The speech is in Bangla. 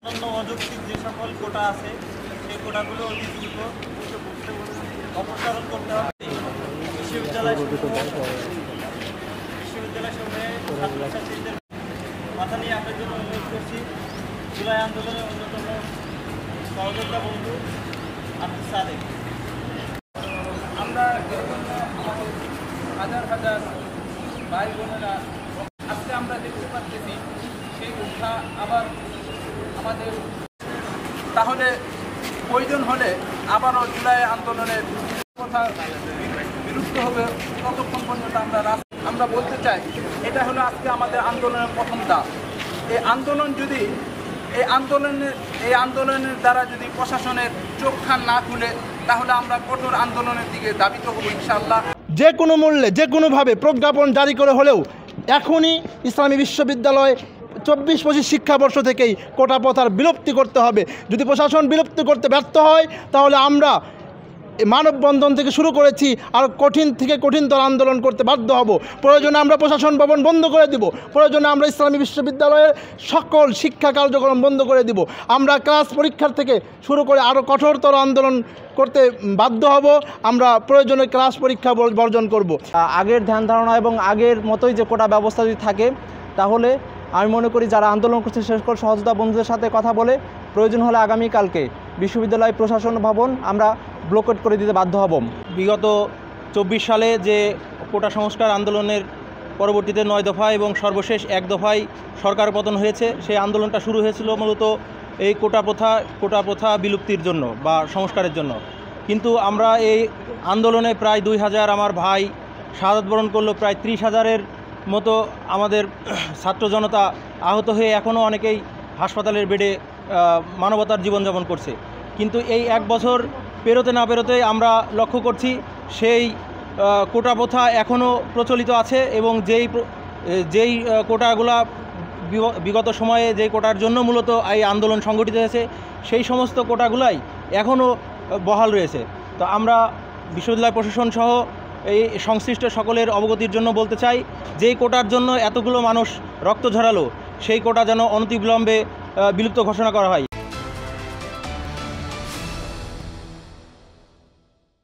অযৌক্তিক যে সকল কোটা আছে সেই কোটাগুলো অতি দ্রুত অপসারণ করতে হবে। বিশ্ববিদ্যালয় সমূহে ছাত্রছাত্রীদের মাথা নিয়ে আসার জন্য অনুরোধ করছি। জুলাই আন্দোলনের অন্যতম সহযোদ্ধা বন্ধু আব্দুল সাদেক। আমরা হাজার হাজার ভাই বোনেরা আজকে আমরা দেখতে পাচ্ছি সেই উঠা আবার আমাদের, তাহলে প্রয়োজন হলে আবারও জুলাই আন্দোলনের কথা বিরুদ্ধে হবে। ততক্ষণ পর্যন্ত আমরা বলতে চাই এটা হলো আজকে আমাদের আন্দোলনের প্রথম ধাপ। এই আন্দোলনের দ্বারা যদি প্রশাসনের চোখ কান না খুলে তাহলে আমরা কঠোর আন্দোলনের দিকে ধাবিত হব ইনশাআল্লাহ। যে কোনো মূল্যে যে কোনোভাবে প্রজ্ঞাপন জারি করে হলেও এখনই ইসলামী বিশ্ববিদ্যালয় 24-25 শিক্ষাবর্ষ থেকেই কোটা প্রথার বিলুপ্তি করতে হবে। যদি প্রশাসন বিলুপ্তি করতে ব্যর্থ হয় তাহলে আমরা মানববন্ধন থেকে শুরু করেছি আর কঠিন থেকে কঠিনতর আন্দোলন করতে বাধ্য হব। প্রয়োজনে আমরা প্রশাসন ভবন বন্ধ করে দিব, প্রয়োজনে আমরা ইসলামী বিশ্ববিদ্যালয়ের সকল শিক্ষা কার্যক্রম বন্ধ করে দিব। আমরা ক্লাস পরীক্ষার থেকে শুরু করে আরও কঠোরতর আন্দোলন করতে বাধ্য হব। আমরা প্রয়োজনে ক্লাস পরীক্ষা বর্জন করব। আগের ধ্যান ধারণা এবং আগের মতোই যে কোটা ব্যবস্থা যদি থাকে তাহলে আমি মনে করি যারা আন্দোলন করছে সে সকল সহযোদ্ধা বন্ধুদের সাথে কথা বলে প্রয়োজন হলে আগামীকালকে বিশ্ববিদ্যালয় প্রশাসন ভবন আমরা ব্লকেট করে দিতে বাধ্য হব। বিগত 24 সালে যে কোটা সংস্কার আন্দোলনের পরবর্তীতে 9 দফা এবং সর্বশেষ 1 দফায় সরকার পতন হয়েছে, সেই আন্দোলনটা শুরু হয়েছিল মূলত এই কোটা প্রথা বিলুপ্তির জন্য বা সংস্কারের জন্য। কিন্তু আমরা এই আন্দোলনে প্রায় 2000 আমার ভাই শাহাদাত বরণ করলো, প্রায় 30,000-এর মতো আমাদের ছাত্র জনতা আহত হয়ে এখনও অনেকেই হাসপাতালের বেডে মানবতার জীবনযাপন করছে। কিন্তু এই 1 বছর পেরোতে না পেরোতেই আমরা লক্ষ্য করছি সেই কোটা প্রথা এখনও প্রচলিত আছে এবং যেই কোটাগুলা বিগত সময়ে যেই কোটার জন্য মূলত এই আন্দোলন সংগঠিত হয়েছে সেই সমস্ত কোটাগুলাই এখনও বহাল রয়েছে। তো আমরা বিশ্ববিদ্যালয় প্রশাসন সহ এই সংশ্লিষ্ট সকলের অবগতির জন্য বলতে চাই, যেই কোটার জন্য এতগুলো মানুষ রক্ত ঝরালো সেই কোটা যেন অনতিবিলম্বে বিলুপ্ত ঘোষণা করা হয়।